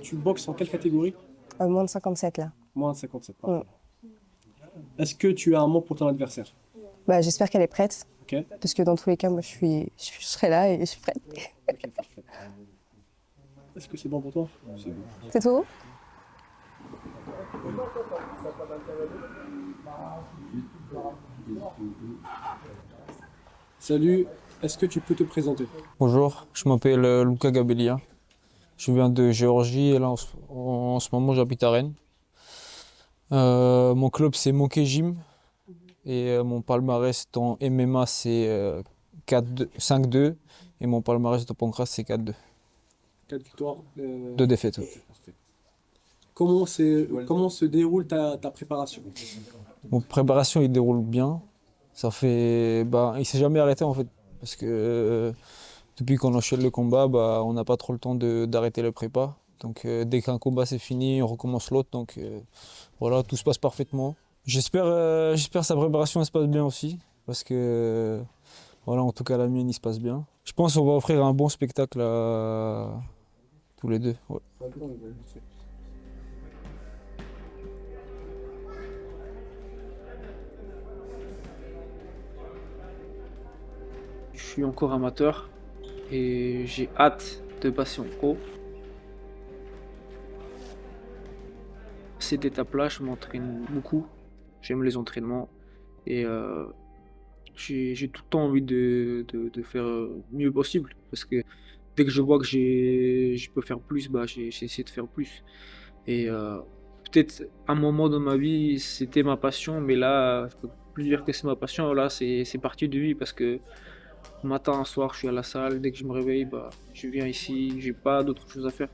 Tu boxes en quelle catégorie? Moins de 57 là. Moins de 57, Mm. parfait. Est-ce que tu as un mot pour ton adversaire? Bah, j'espère qu'elle est prête, Ok. parce que dans tous les cas, moi, je serai là et je suis prête. Ok, parfait. Est-ce que c'est bon pour toi? C'est bon. C'est tout? Salut, est-ce que tu peux te présenter? Bonjour, je m'appelle Luka Gabelia. Je viens de Géorgie et là en ce moment j'habite à Rennes. Mon club c'est Monkey Gym et mon palmarès en MMA c'est 5-2 et mon palmarès de pancrace c'est 4-2. 4 victoires. 2 défaites. Ouais. Parfait. Comment se déroule ta préparation? Mon préparation il déroule bien. Il s'est jamais arrêté en fait parce que depuis qu'on enchaîne le combat, on n'a pas trop le temps d'arrêter le prépa. Donc dès qu'un combat c'est fini, on recommence l'autre. Donc voilà, tout se passe parfaitement. J'espère sa préparation elle se passe bien aussi. Parce que voilà, en tout cas la mienne il se passe bien. Je pense qu'on va offrir un bon spectacle à tous les deux. Ouais. Je suis encore amateur et j'ai hâte de passer en pro. Cette étape-là, je m'entraîne beaucoup. J'aime les entraînements et j'ai tout le temps envie de faire mieux possible parce que dès que je vois que je peux faire plus, j'essaie de faire plus. Et peut-être un moment dans ma vie, c'était ma passion, mais là, je peux plus dire que c'est ma passion. Là, c'est partie de vie parce que matin, soir, je suis à la salle. Dès que je me réveille, je viens ici. J'ai pas d'autre chose à faire.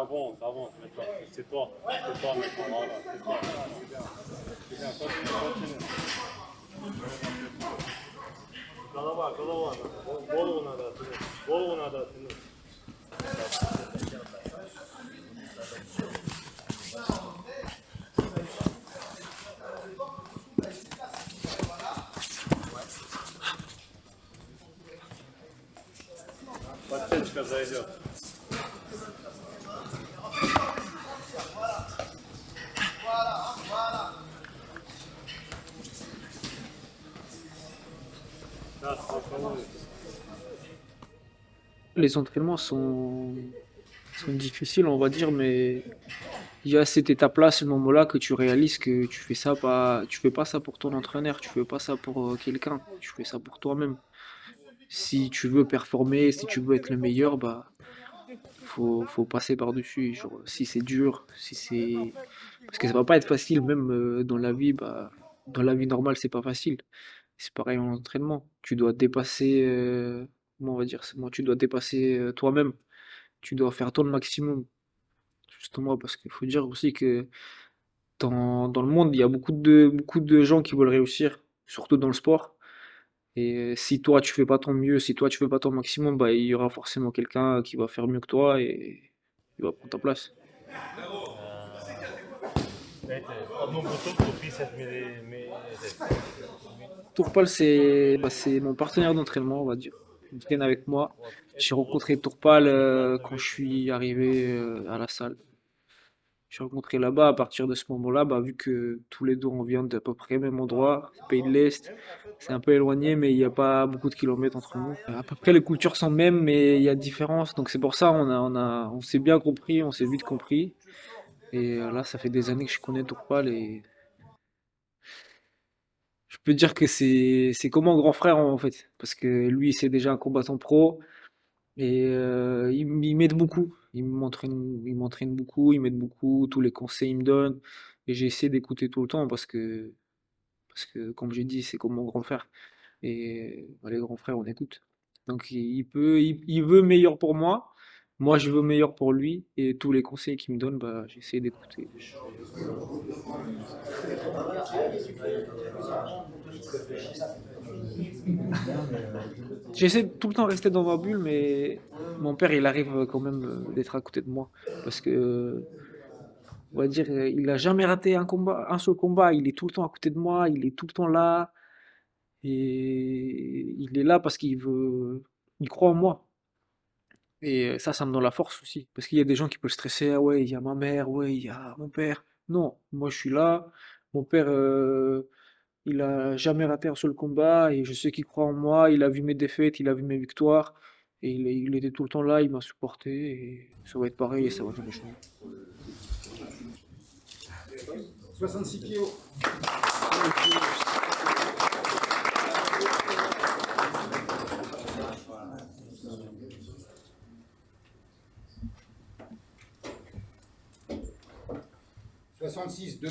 Bon, c'est toi maintenant, voilà, c'est toi. C'est bien, continue. Подсечка зайдет. Les entraînements sont difficiles, on va dire, mais il y a cette étape-là, ce moment-là que tu réalises que tu fais pas ça pour ton entraîneur, tu fais pas ça pour quelqu'un, tu fais ça pour toi-même. Si tu veux performer, si tu veux être le meilleur, faut passer par-dessus. Genre, si c'est dur, si c'est, parce que ça va pas être facile, même dans la vie, dans la vie normale, c'est pas facile. C'est pareil en entraînement. Tu dois dépasser, comment on va dire, tu dois dépasser toi-même. Tu dois faire ton maximum. Justement, parce qu'il faut dire aussi que dans le monde, il y a beaucoup de gens qui veulent réussir, surtout dans le sport. Et si toi, tu fais pas ton mieux, si toi, tu fais pas ton maximum, il y aura forcément quelqu'un qui va faire mieux que toi et il va prendre ta place. Tourpal, c'est mon partenaire d'entraînement, on va dire. Il traîne avec moi. J'ai rencontré Tourpal quand je suis arrivé à la salle. J'ai rencontré là-bas. À partir de ce moment-là, vu que tous les deux on vient d'à peu près même endroit, pays de l'Est, c'est un peu éloigné, mais il n'y a pas beaucoup de kilomètres entre nous. À peu près les cultures sont mêmes, mais il y a différence. Donc c'est pour ça on s'est bien compris, on s'est vite compris. Et là, ça fait des années que je connais Tourpal et je peux dire que c'est comme un grand frère en fait, parce que lui c'est déjà un combattant pro Et il m'aide beaucoup. Il m'entraîne beaucoup, il m'aide beaucoup, tous les conseils il me donne. Et j'ai essayé d'écouter tout le temps parce que comme j'ai dit, c'est comme mon grand frère. Et bah, les grands frères, on écoute. Donc il veut meilleur pour moi. Moi, je veux meilleur pour lui. Et tous les conseils qu'il me donne, bah, j'essaie d'écouter. J'essaie de tout le temps de rester dans ma bulle, mais mon père, il arrive quand même d'être à côté de moi. Parce que, on va dire, il a jamais raté un combat, un seul combat. Il est tout le temps à côté de moi, il est tout le temps là. Et il est là parce il croit en moi. Et ça me donne la force aussi. Parce qu'il y a des gens qui peuvent stresser. Ah ouais, il y a ma mère, ouais, il y a mon père. Non, moi je suis là. Mon père, il a jamais raté un seul combat et je sais qu'il croit en moi. Il a vu mes défaites, il a vu mes victoires. Et il était tout le temps là, il m'a supporté. Et ça va être pareil et ça va jamais changer. 66 pieds haut. 66, 2.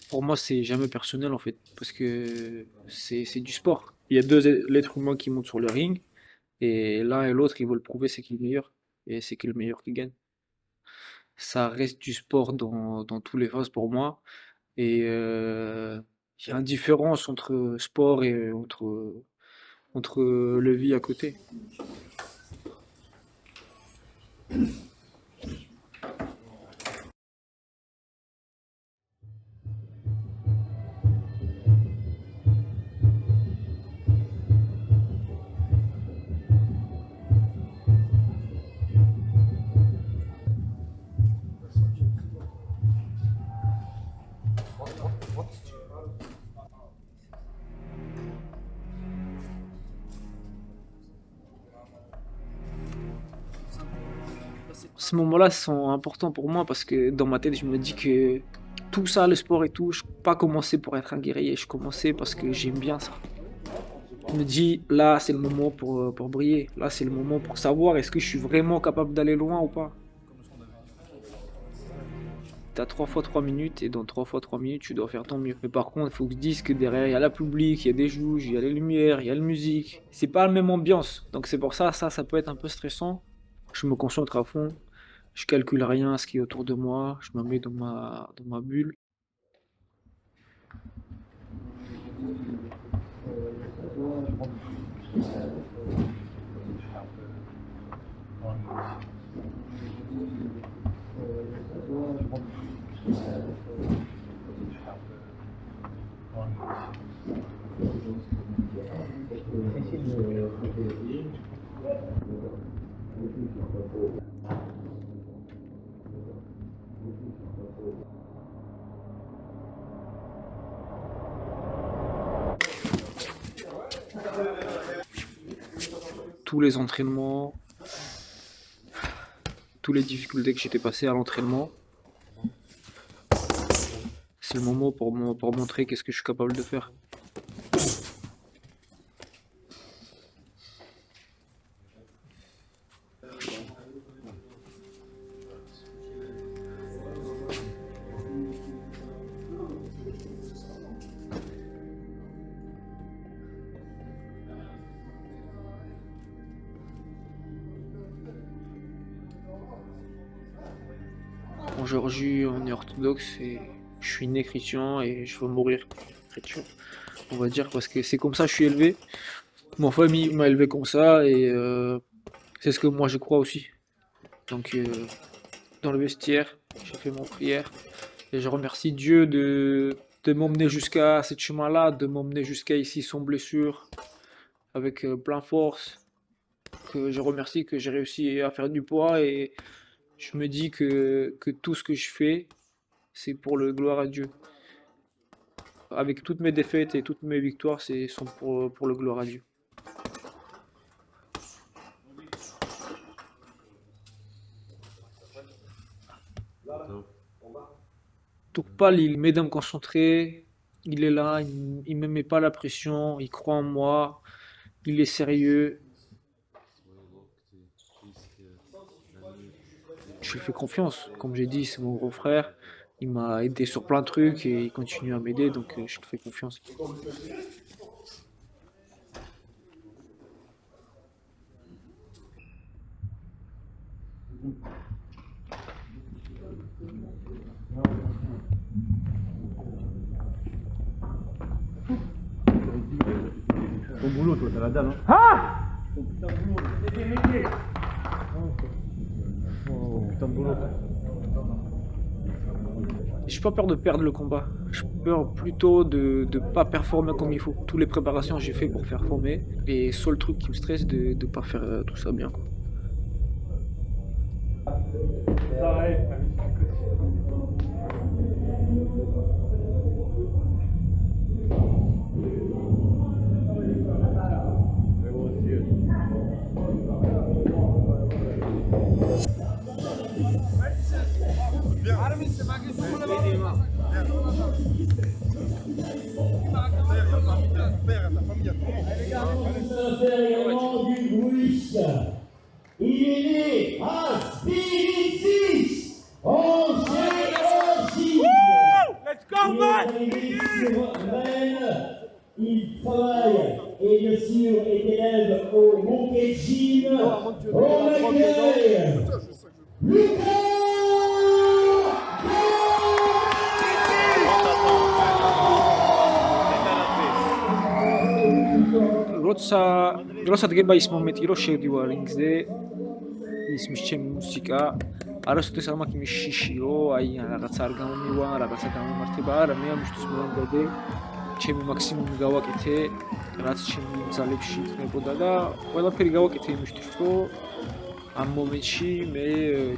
Pour moi, c'est jamais personnel en fait. Parce que c'est du sport. Il y a deux êtres humains qui montent sur le ring. Et l'un et l'autre, ils veulent prouver c'est qui le meilleur. Et c'est qui le meilleur qui gagne. Ça reste du sport dans tous les phases pour moi. Et il y a une différence entre sport et entre le vie à côté. Ces moments-là sont importants pour moi parce que dans ma tête, je me dis que tout ça, le sport et tout, je n'ai pas commencé pour être un guerrier, je commençais parce que j'aime bien ça. Je me dis, là, c'est le moment pour briller. Là, c'est le moment pour savoir est-ce que je suis vraiment capable d'aller loin ou pas. T'as 3 fois 3 minutes et dans 3 fois 3 minutes, tu dois faire ton mieux. Mais par contre, il faut que je dise que derrière, il y a la public, il y a des juges, il y a les lumières, il y a la musique. C'est pas la même ambiance. Donc c'est pour ça, ça peut être un peu stressant. Je me concentre à fond. Je calcule rien, ce qui est autour de moi. Je me mets dans ma bulle. Tous les entraînements, toutes les difficultés que j'étais passé à l'entraînement, c'est le moment pour montrer qu'est-ce que je suis capable de faire. En Géorgie, on est orthodoxe et je suis né chrétien et je veux mourir chrétien, on va dire, parce que c'est comme ça que je suis élevé. Ma famille m'a élevé comme ça et c'est ce que moi je crois aussi. Donc dans le vestiaire, j'ai fait mon prière et je remercie Dieu de m'emmener jusqu'à ce chemin-là, de m'emmener jusqu'à ici sans blessure, avec plein force. Que je remercie que j'ai réussi à faire du poids et je me dis que tout ce que je fais, c'est pour le gloire à Dieu. Avec toutes mes défaites et toutes mes victoires, sont pour le gloire à Dieu. Tourpal, il m'aide à me concentrer, Il est là, il me met pas la pression, il croit en moi, il est sérieux. Je lui fais confiance. Comme j'ai dit, c'est mon gros frère. Il m'a aidé sur plein de trucs et il continue à m'aider, donc je lui fais confiance. Ton boulot, toi, t'as la dalle, hein? Ton putain de boulot, c'est des métiers. Oh, putain de boulot. J'ai pas peur de perdre le combat. J'ai peur plutôt de pas performer comme il faut. Toutes les préparations j'ai fait pour performer. Et seul truc qui me stresse, de pas faire tout ça bien, quoi. Également du bruit. Il est né à Spiritis, en Géorgie. Let's go, man! Il est arrivé sur Rennes. Il travaille et bien sûr est élève au Monkey Gym. On accueille Lucas! როცა დგება ის მომენტი, რომ შევდივარ რინგზე, ისმის ჩემი მუსიკა, არასოდეს არ მაქვს იმის შიში, რომ აი რაღაცა არ გამომივა, რაღაცა გამომართება, არა, მე ამისთვის მოვამბობ, ჩემი მაქსიმუმი გავაკეთე, რაც ჩემი ძალებში იქნებოდა და ყველაფერი გავაკეთე იმისთვის, რომ ამ მომენტში მე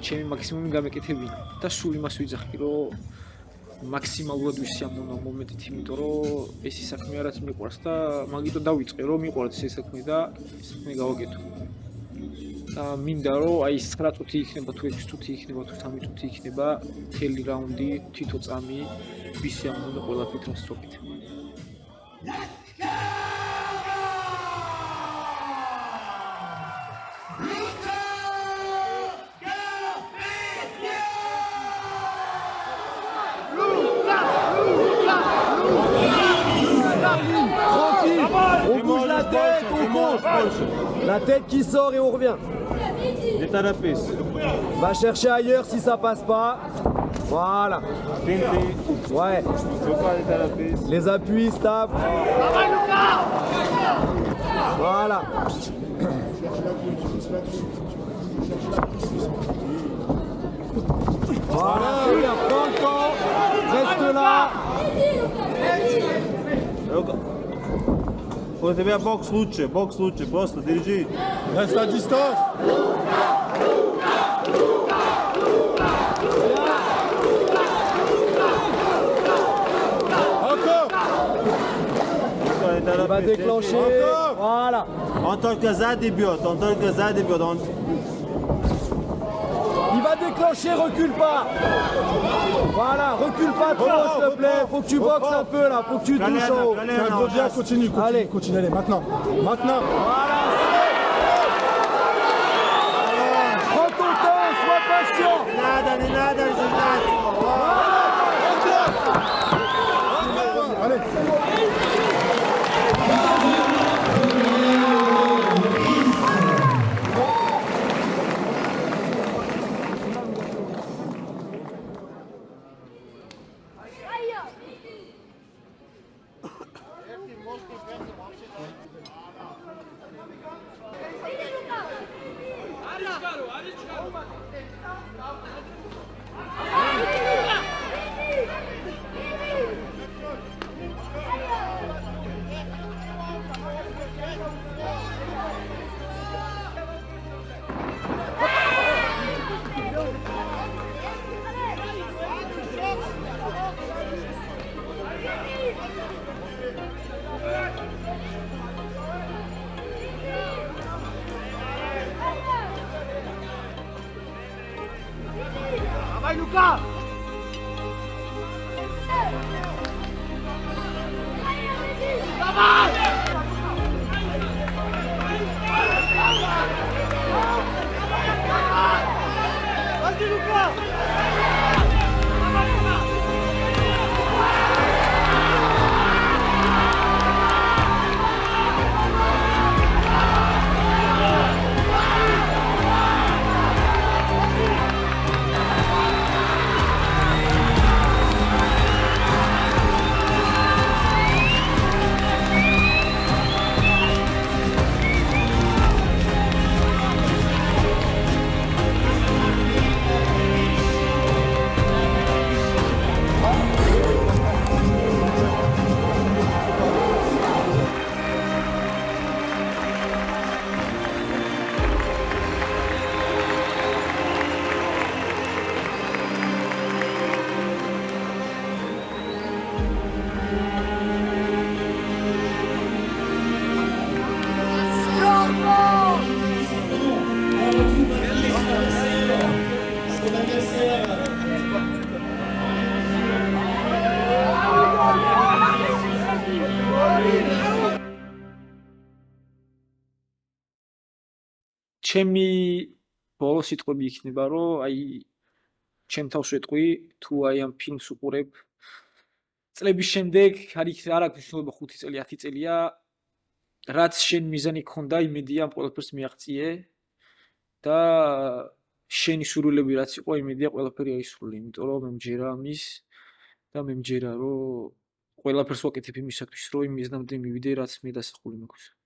ჩემი მაქსიმუმი გამეკეთებინა და სულ იმას ვიძახი, რომ მაქსიმალურად ვისიამოვნო ამ მომენტით, იმიტომ რომ ეს საქმე რაც მიყვარს და მაგიტო დავიწყე, რომ მიყვარდეს ეს საქმე და საქმე გავაკეთო. და მინდა რომ აი 9 წუთი იქნება თუ 6 წუთი იქნება თუ 3 წუთი იქნება, მთელი რაუნდი, თითო წამი ვისიამოვნო ყველაფერს რაც ვაკეთე. On bouge la tête, on compte. La tête qui sort et on revient. L'état la piste. Va chercher ailleurs si ça passe pas. Voilà. Ouais. Les appuis, stable. Voilà. Voilà, bien, prends le temps. Reste là. У тебя бокс лучше, просто держи. Reste à distance. Encore. Il va déclencher. Voilà. En tant que ça débute, Il va déclencher, recule pas. Voilà, recule pas trop s'il te plaît. Faut que tu boxes un peu là, faut que tu touches en haut. Cadre bien, continue. Allez. Continue, allez, maintenant. Maintenant. Voilà. Prends ton temps, sois patient. Allez. ჩემი ბოლო სიტყვები იქნება, რომ აი ჩემ თავს ვეტყვი, თუ აი ამ ფილმს უყურებ წლების შემდეგ, არ აქვს მნიშვნელობა 5 წელი, 10 წელია, რაც შენ მიზანი გქონდა, იმედია ამ ყველაფერს მიაღწიე და შენი სურვილები რაც იყო, იმედია ყველაფერი აისრულე, იმიტომ რომ მე მჯერა ამის და მე მჯერა, რომ ყველაფერს ვაკეთებ იმისათვის, რომ იმ მიზნამდე მივიდე, რაც მე დასახული მაქვს.